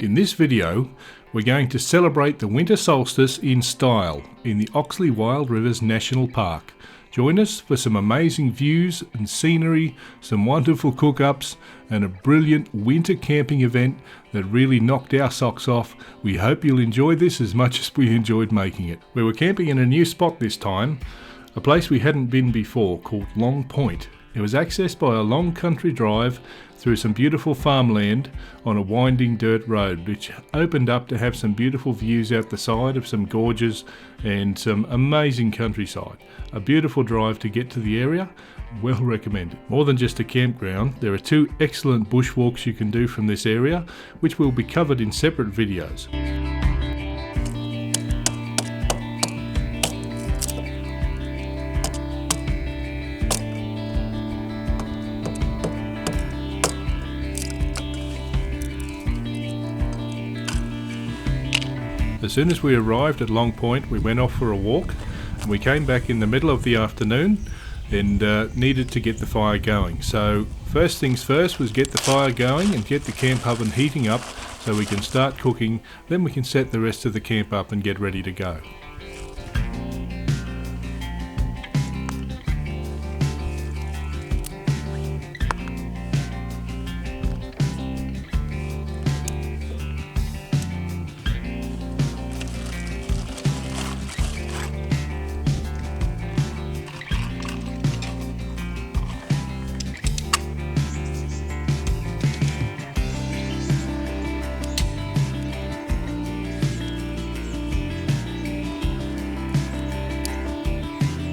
In this video, we're going to celebrate the winter solstice in style in the Oxley Wild Rivers National Park. Join us for some amazing views and scenery, some wonderful cook-ups, and a brilliant winter camping event that really knocked our socks off. We hope you'll enjoy this as much as we enjoyed making it. We were camping in a new spot this time, a place we hadn't been before called Long Point. It was accessed by a long country drive through some beautiful farmland on a winding dirt road, which opened up to have some beautiful views out the side of some gorges and some amazing countryside. A beautiful drive to get to the area, well recommended. More than just a campground, there are two excellent bushwalks you can do from this area, which will be covered in separate videos. As soon as we arrived at Long Point, we went off for a walk, and we came back in the middle of the afternoon and needed to get the fire going. So first things first was get the fire going and get the camp oven heating up so we can start cooking. Then we can set the rest of the camp up and get ready to go.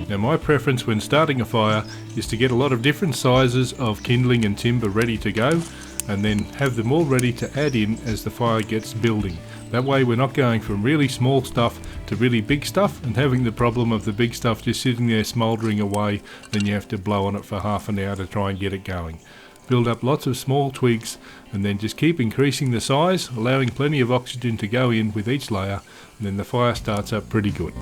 Now my preference when starting a fire is to get a lot of different sizes of kindling and timber ready to go, and then have them all ready to add in as the fire gets building. That way we're not going from really small stuff to really big stuff and having the problem of the big stuff just sitting there smouldering away, then you have to blow on it for half an hour to try and get it going. Build up lots of small twigs and then just keep increasing the size, allowing plenty of oxygen to go in with each layer, and then the fire starts up pretty good.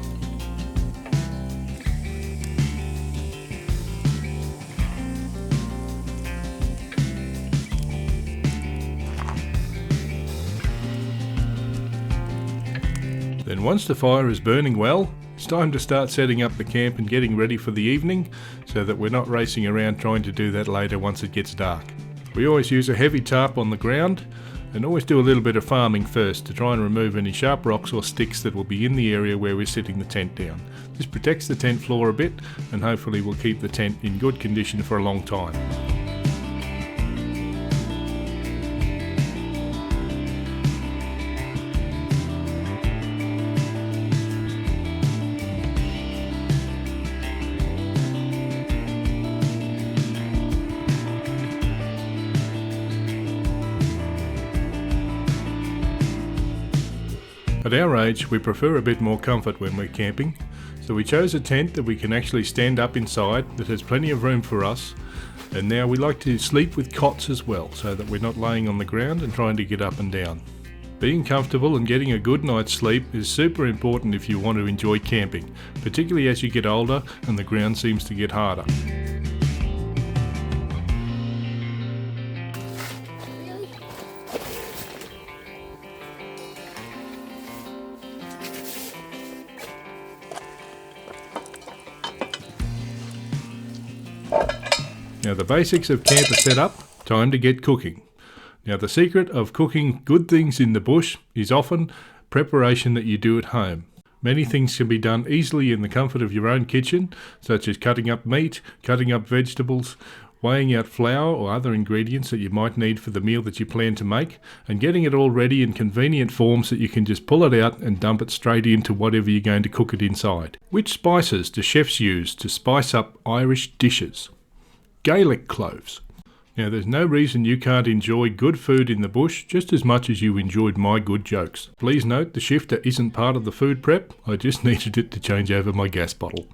Then once the fire is burning well, it's time to start setting up the camp and getting ready for the evening so that we're not racing around trying to do that later once it gets dark. We always use a heavy tarp on the ground and always do a little bit of farming first to try and remove any sharp rocks or sticks that will be in the area where we're setting the tent down. This protects the tent floor a bit and hopefully will keep the tent in good condition for a long time. At our age, we prefer a bit more comfort when we're camping, so we chose a tent that we can actually stand up inside that has plenty of room for us, and now we like to sleep with cots as well so that we're not laying on the ground and trying to get up and down. Being comfortable and getting a good night's sleep is super important if you want to enjoy camping, particularly as you get older and the ground seems to get harder. Now the basics of camp are set up, time to get cooking. Now the secret of cooking good things in the bush is often preparation that you do at home. Many things can be done easily in the comfort of your own kitchen, such as cutting up meat, cutting up vegetables, weighing out flour or other ingredients that you might need for the meal that you plan to make, and getting it all ready in convenient forms that you can just pull it out and dump it straight into whatever you're going to cook it inside. Which spices do chefs use to spice up Irish dishes? Gaelic cloves. Now there's no reason you can't enjoy good food in the bush just as much as you enjoyed my good jokes. Please note the shifter isn't part of the food prep, I just needed it to change over my gas bottle.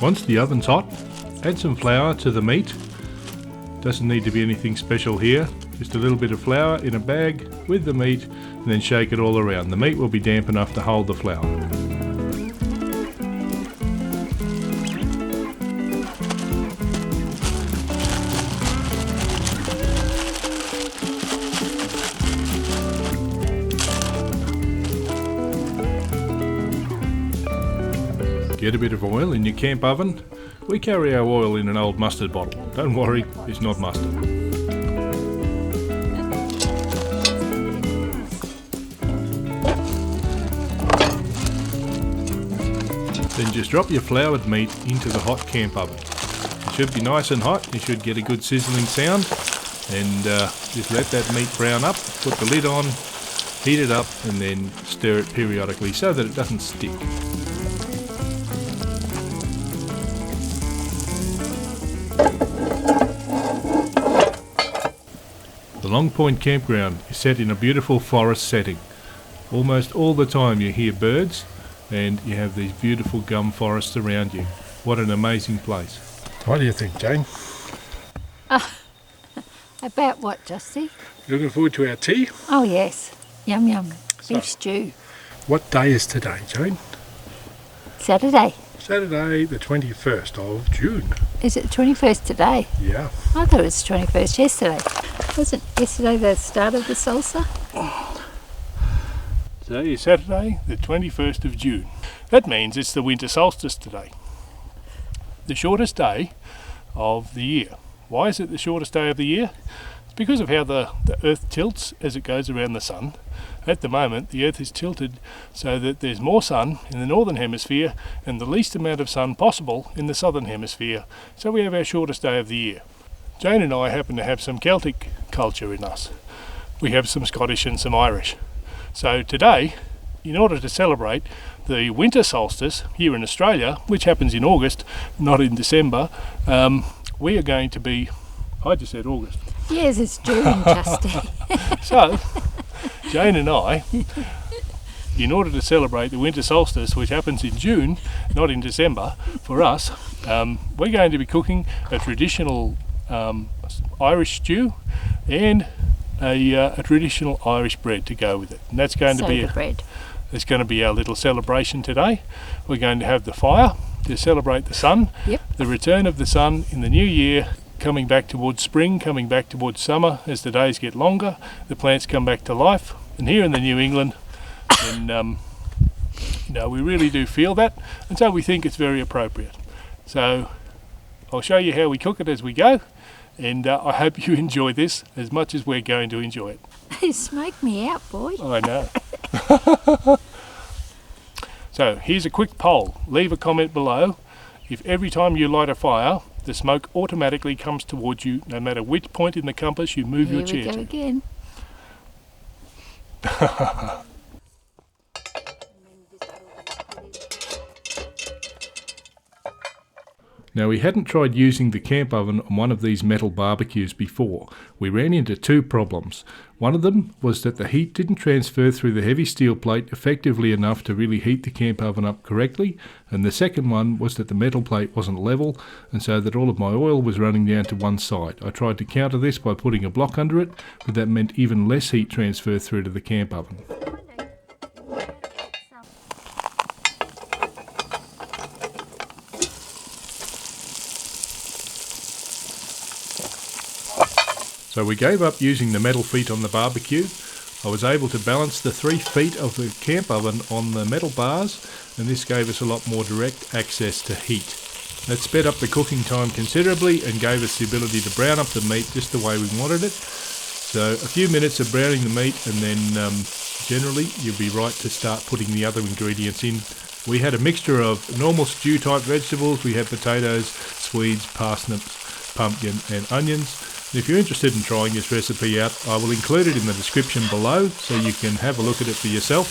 Once the oven's hot, add some flour to the meat Doesn't need to be anything special here. Just a little bit of flour in a bag with the meat and then shake it all around. The meat will be damp enough to hold the flour. Get a bit of oil in your camp oven. We carry our oil in an old mustard bottle. Don't worry, it's not mustard. Then just drop your floured meat into the hot camp oven. It should be nice and hot. You should get a good sizzling sound. And just let that meat brown up. Put the lid on, heat it up, and then stir it periodically so that it doesn't stick. The Long Point campground is set in a beautiful forest setting. Almost all the time you hear birds and you have these beautiful gum forests around you. What an amazing place. What do you think, Jayne? About what, Justy? Looking forward to our tea? Oh yes, yum yum, beef stew. What day is today, Jayne? Saturday. Saturday the 21st of June. Is it the 21st today? Yeah. I thought it was the 21st yesterday. Wasn't yesterday the start of the salsa? Today is Saturday the 21st of June. That means it's the winter solstice today. The shortest day of the year. Why is it the shortest day of the year? It's because of how the earth tilts as it goes around the sun. At the moment the earth is tilted so that there's more sun in the northern hemisphere and the least amount of sun possible in the southern hemisphere. So we have our shortest day of the year. Jayne and I happen to have some Celtic culture in us. We have some Scottish and some Irish. So today, in order to celebrate the winter solstice here in Australia, which happens in August, not in December, we are going to be, I just said August. Yes, it's June, Justy. So, Jayne and I, in order to celebrate the winter solstice, which happens in June, not in December, for us, we're going to be cooking a traditional Irish stew and a traditional Irish bread to go with it. And that's going to be bread. It's going to be our little celebration today. We're going to have the fire to celebrate the sun, the return of the sun in the new year, coming back towards spring, coming back towards summer as the days get longer, the plants come back to life. And here in the New England, and we really do feel that, and so we think it's very appropriate. So I'll show you how we cook it as we go, and I hope you enjoy this as much as we're going to enjoy it. You smoked me out, boy. I know. So here's a quick poll. Leave a comment below. If every time you light a fire, the smoke automatically comes towards you, no matter which point in the compass you move your chair Here we go again. Now, we hadn't tried using the camp oven on one of these metal barbecues before. We ran into two problems. One of them was that the heat didn't transfer through the heavy steel plate effectively enough to really heat the camp oven up correctly, and the second one was that the metal plate wasn't level, and so that all of my oil was running down to one side. I tried to counter this by putting a block under it, but that meant even less heat transfer through to the camp oven. So we gave up using the metal feet on the barbecue. I was able to balance the 3 feet of the camp oven on the metal bars, and this gave us a lot more direct access to heat. That sped up the cooking time considerably and gave us the ability to brown up the meat just the way we wanted it. So a few minutes of browning the meat, and then generally you'll be right to start putting the other ingredients in. We had a mixture of normal stew type vegetables. We had potatoes, Swedes, parsnips, pumpkin and onions. If you're interested in trying this recipe out, I will include it in the description below so you can have a look at it for yourself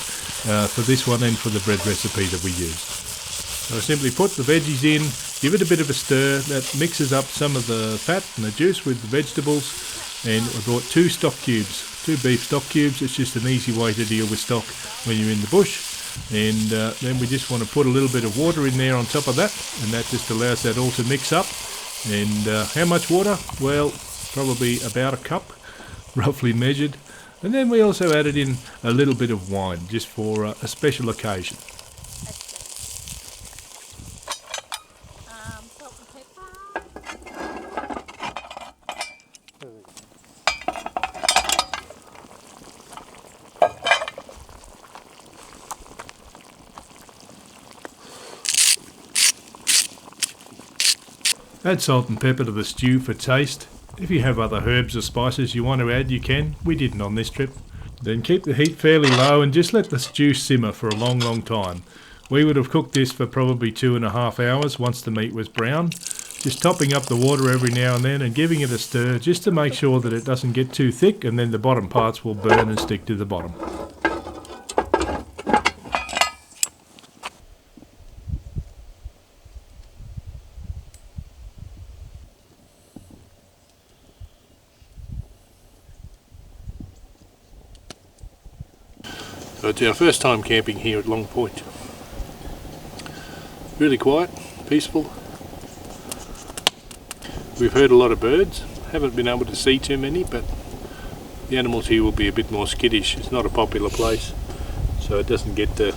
for this one and for the bread recipe that we used. So I simply put the veggies in, give it a bit of a stir, that mixes up some of the fat and the juice with the vegetables, and I brought 2 stock cubes, 2 beef stock cubes. It's just an easy way to deal with stock when you're in the bush. And then we just want to put a little bit of water in there on top of that, and that just allows that all to mix up. And how much water? Well, probably about a cup, roughly measured. And then we also added in a little bit of wine, just for a special occasion. Salt and pepper. Add salt and pepper to the stew for taste. If you have other herbs or spices you want to add, you can. We didn't on this trip. Then keep the heat fairly low and just let the stew simmer for a long time. We would have cooked this for probably 2.5 hours once the meat was brown. Just topping up the water every now and then and giving it a stir just to make sure that it doesn't get too thick, and then the bottom parts will burn and stick to the bottom. So it's our first time camping here at Long Point. Really quiet, peaceful. We've heard a lot of birds, haven't been able to see too many, but the animals here will be a bit more skittish. It's not a popular place, so it doesn't get the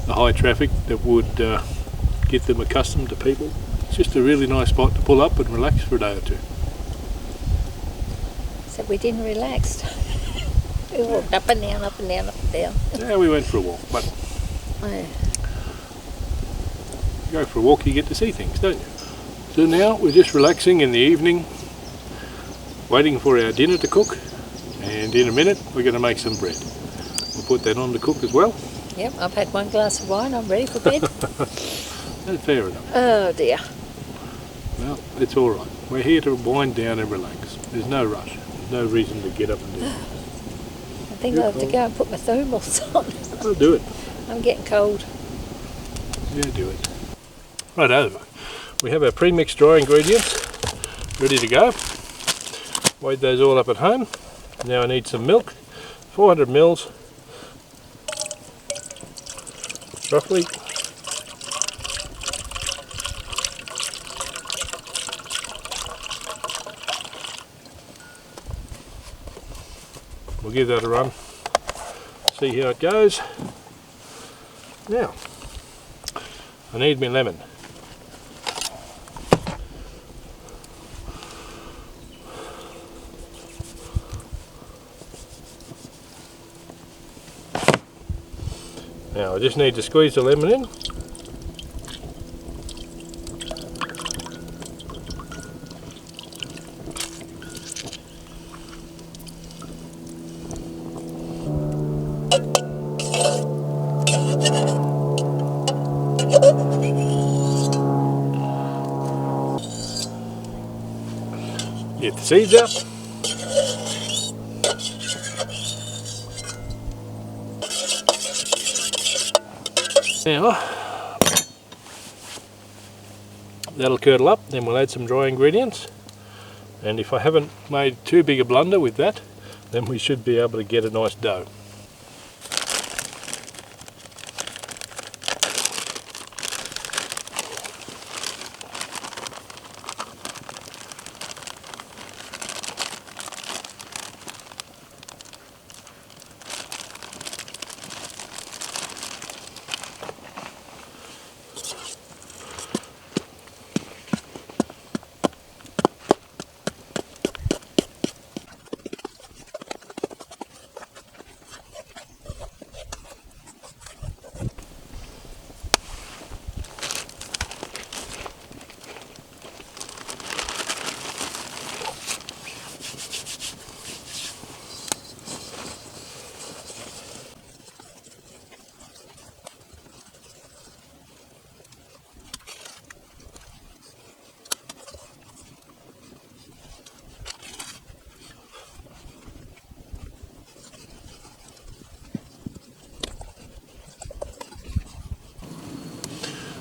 high traffic that would get them accustomed to people. It's just a really nice spot to pull up and relax for a day or two. So we didn't relax. We walked up and down, up and down, up and down. Yeah, we went for a walk, but Yeah. you go for a walk, you get to see things, don't you? So now we're just relaxing in the evening, waiting for our dinner to cook, and in a minute we're going to make some bread. We'll put that on to cook as well. Yep, I've had one glass of wine, I'm ready for bed. That's fair enough. Oh dear. Well, it's all right. We're here to wind down and relax. There's no rush. There's no reason to get up and do it. I think I'll have to go and put my thermals on. I'll do it. I'm getting cold. Yeah, do it. Right over. We have our pre-mixed dry ingredients ready to go. Weighed those all up at home. Now I need some milk, 400 mils, roughly. We'll give that a run, see how it goes. Now, I need my lemon. Now I just need to squeeze the lemon in. Get the seeds out. Now, that'll curdle up, then we'll add some dry ingredients, and if I haven't made too big a blunder with that, then we should be able to get a nice dough.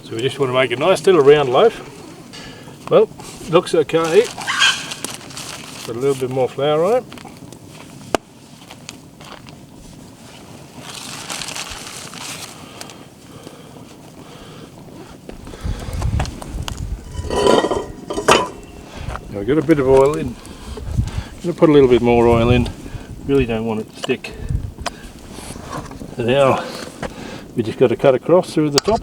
So we just want to make a nice little round loaf. Well, looks okay. Got a little bit more flour on it. Now we've got a bit of oil in going to put a little bit more oil in. Really don't want it to stick. So now we just got to cut across through the top.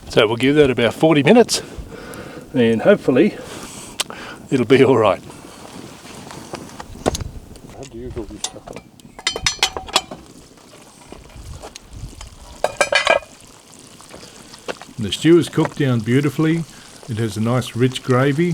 So we'll give that about 40 minutes and hopefully it'll be all right. How do you hold this stuff up? The stew is cooked down beautifully. It has a nice rich gravy.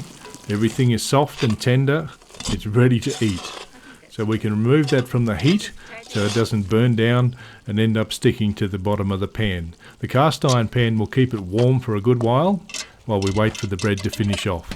Everything is soft and tender. It's ready to eat. So we can remove that from the heat so it doesn't burn down and end up sticking to the bottom of the pan. The cast iron pan will keep it warm for a good while we wait for the bread to finish off.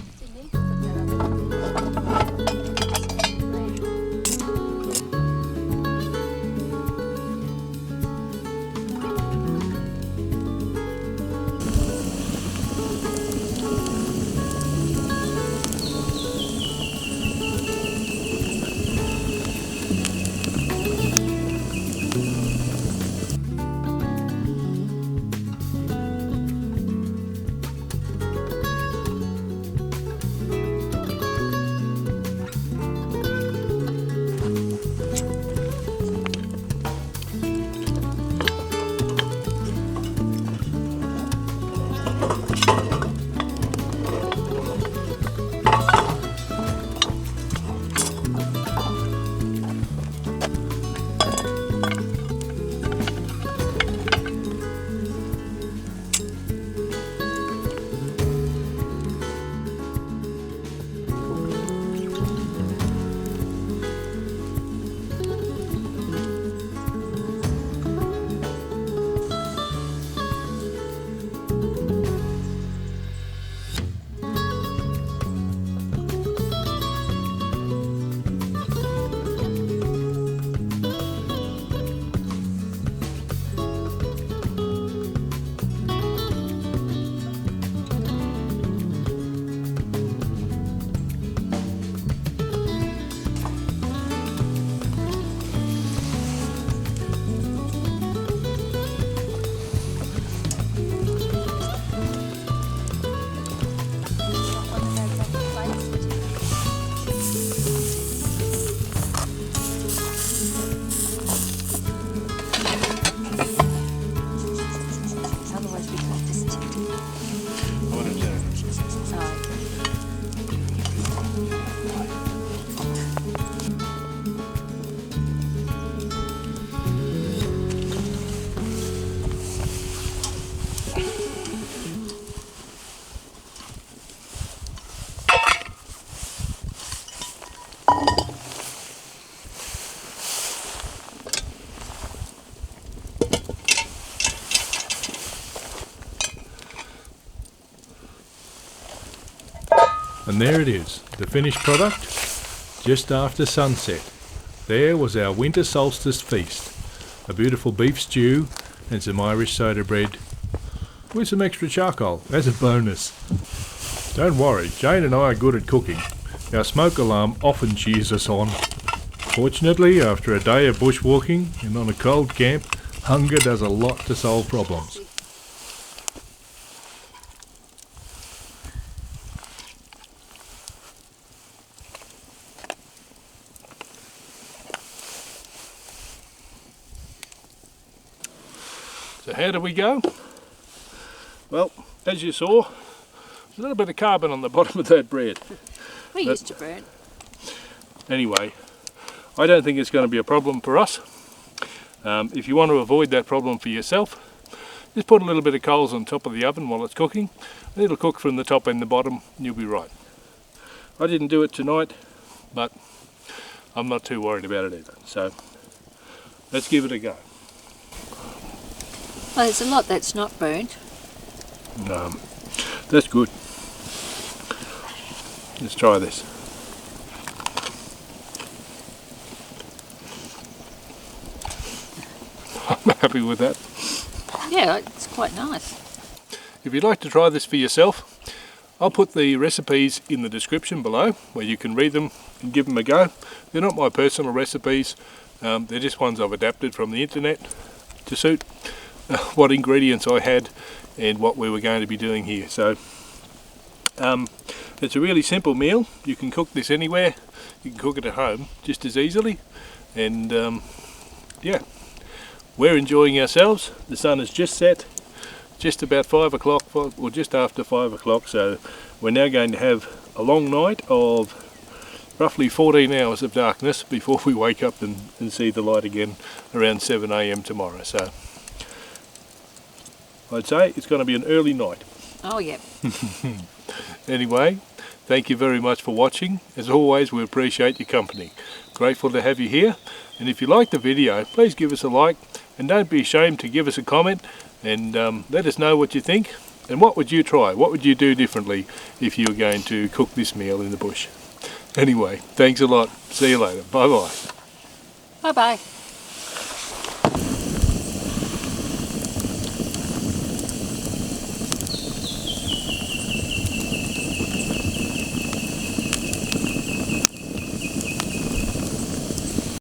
And there it is, the finished product, just after sunset. There was our winter solstice feast. A beautiful beef stew and some Irish soda bread with some extra charcoal as a bonus. Don't worry, Jane and I are good at cooking. Our smoke alarm often cheers us on. Fortunately, after a day of bushwalking and on a cold camp, hunger does a lot to solve problems. So how do we go? Well, as you saw, there's a little bit of carbon on the bottom of that bread. We used to burn. Anyway, I don't think it's going to be a problem for us. If you want to avoid that problem for yourself, just put a little bit of coals on top of the oven while it's cooking. It'll cook from the top and the bottom and you'll be right. I didn't do it tonight, but I'm not too worried about it either. So let's give it a go. Well, there's a lot that's not burnt. That's good. Let's try this. I'm happy with that. Yeah, it's quite nice. If you'd like to try this for yourself, I'll put the recipes in the description below where you can read them and give them a go. They're not my personal recipes, they're just ones I've adapted from the internet to suit what ingredients I had and what we were going to be doing here. So it's a really simple meal. You can cook this anywhere, you can cook it at home just as easily, and yeah, we're enjoying ourselves. The sun has just set, just about 5 o'clock, or just after 5 o'clock, so we're now going to have a long night of roughly 14 hours of darkness before we wake up and see the light again around 7 AM tomorrow. So I'd say it's going to be an early night. Oh, yeah. Anyway, thank you very much for watching. As always, we appreciate your company. Grateful to have you here. And if you liked the video, please give us a like, and don't be ashamed to give us a comment and let us know what you think. And what would you try? What would you do differently if you were going to cook this meal in the bush? Anyway, thanks a lot. See you later. Bye bye. Bye-bye.